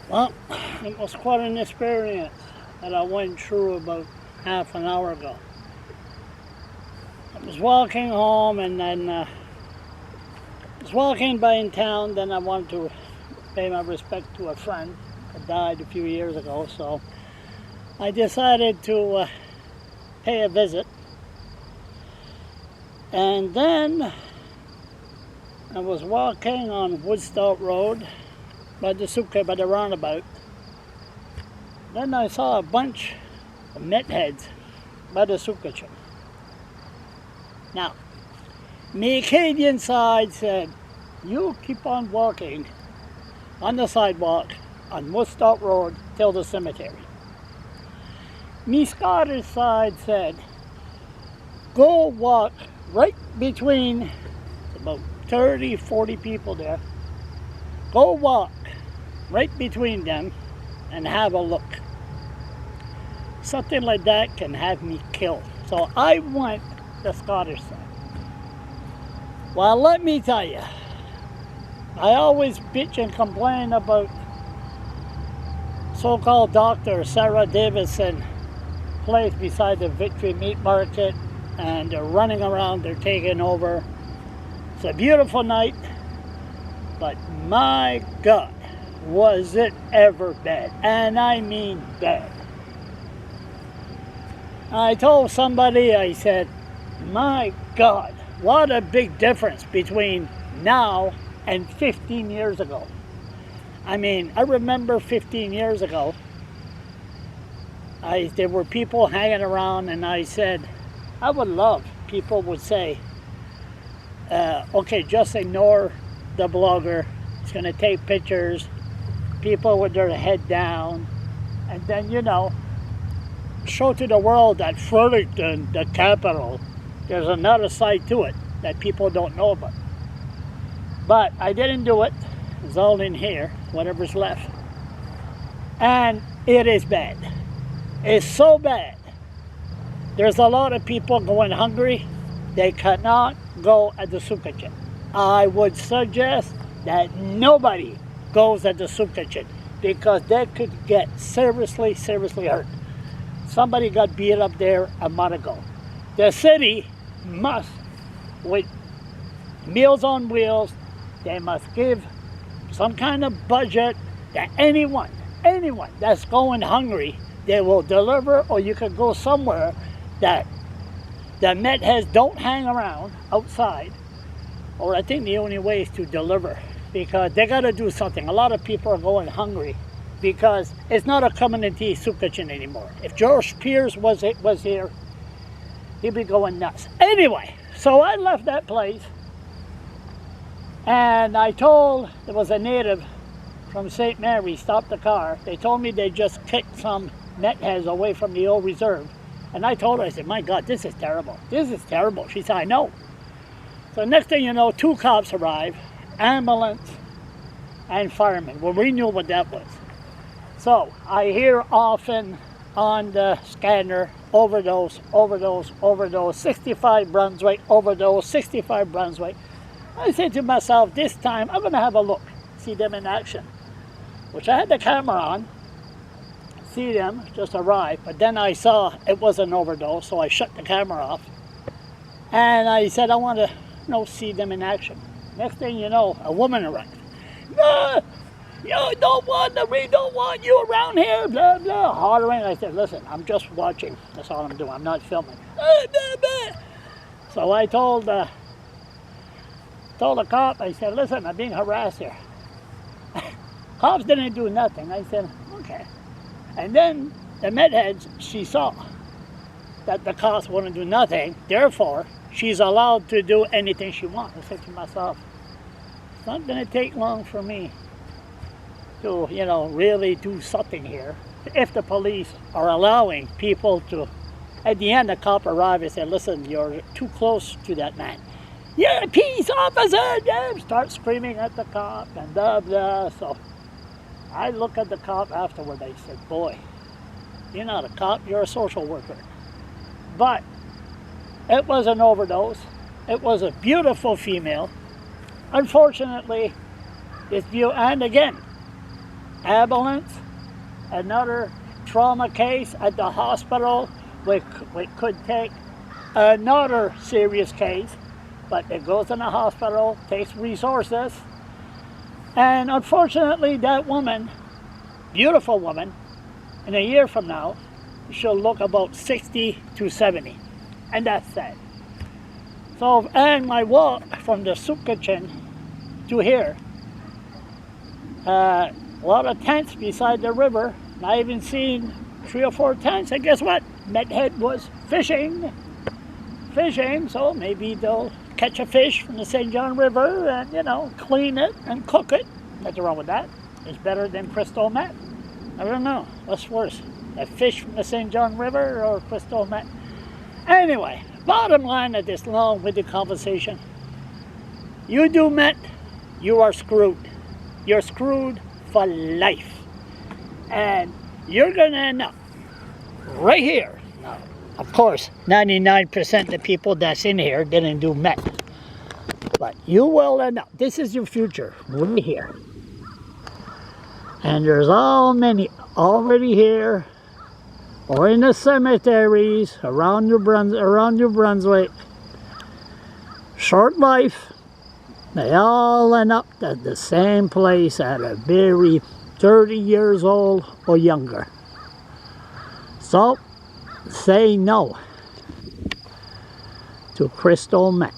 Well, it was quite an experience that I went through about half an hour ago. I was walking home and then I was walking by in town, then I wanted to pay my respect to a friend that died a few years ago, so I decided to pay a visit. And then I was walking on Woodstock Road by the roundabout. Then I saw a bunch of Meth heads by the soup kitchen. Now, me Acadian side said, you keep on walking on the sidewalk on Woodstock Road till the cemetery. Me Scottish side said, go walk right between about 30, 40 people there. Go walk right between them and have a look. Something like that can have me killed. So I went the Scottish side. Well, let me tell you, I always bitch and complain about so-called Dr. Sarah Davison place beside the Victory Meat Market, and they're running around, they're taking over. It's a beautiful night, but my God, was it ever bad. And I mean bad. I told somebody, I said, my God, what a big difference between now and 15 years ago. I mean, I remember 15 years ago, there were people hanging around, and I said, I would love, people would say, okay, just ignore the blogger. It's going to take pictures, people with their head down, and then, you know, show to the world that Fredericton, the capital, there's another side to it that people don't know about. But I didn't do it. It's all in here, whatever's left. And it is bad. It's so bad. There's a lot of people going hungry. They cannot go at the soup kitchen. I would suggest that nobody goes at the soup kitchen because they could get seriously hurt. Somebody got beat up there a month ago. The city must, with Meals on Wheels, they must give some kind of budget that anyone that's going hungry, they will deliver, or you can go somewhere that the Meth heads don't hang around outside. Or I think the only way is to deliver, because they got to do something. A lot of people are going hungry because it's not a community soup kitchen anymore. If George Pierce was here, he'd be going nuts. Anyway, so I left that place, and I told, there was a native from St. Mary stopped the car. They told me they just kicked some Meth heads away from the old reserve. And I told her, I said, my God, this is terrible. This is terrible. She said, I know. So next thing you know, 2 cops arrive, ambulance and firemen. Well, we knew what that was. So I hear often on the scanner, overdose, 65 Brunswick, overdose, 65 Brunswick. I said to myself, this time I'm going to have a look, see them in action. Which I had the camera on, see them just arrive, but then I saw it was an overdose, so I shut the camera off. And I said, I want to see them in action. Next thing you know, a woman arrived. No, we don't want you around here, blah, blah, hollering. I said, listen, I'm just watching. That's all I'm doing. I'm not filming. So I told the cop, I said, listen, I'm being harassed here. Cops didn't do nothing. I said, okay. And then the Meth heads, she saw that the cops wouldn't do nothing. Therefore, she's allowed to do anything she wants. I said to myself, it's not going to take long for me to, really do something here. If the police are allowing people to, at the end, the cop arrived and said, listen, you're too close to that man. You're a peace officer! Start screaming at the cop and blah, blah. So I look at the cop afterward. I said, boy, you're not a cop, you're a social worker. But it was an overdose. It was a beautiful female. Unfortunately, this view, and again, ambulance, another trauma case at the hospital, which could take another serious case, but it goes in the hospital, takes resources, and unfortunately that woman, beautiful woman, in a year from now, she'll look about 60 to 70, and that's sad. So, and my walk from the soup kitchen to here, a lot of tents beside the river. I even seen 3 or 4 tents, and guess what? Meth was fishing, so maybe they'll catch a fish from the St. John River and, you know, clean it and cook it. Nothing wrong with that. It's better than crystal meth. I don't know, what's worse, a fish from the St. John River or crystal meth? Anyway, bottom line of this long-winded conversation, you do meth, you are screwed. You're screwed for life. And you're going to end up right here. Now, of course, 99% of the people that's in here didn't do meth. But you will end up, this is your future, right here. And there's all many already here, or in the cemeteries around New Brunswick. Short life. They all end up at the same place at a very 30 years old or younger. So, say no to crystal meth.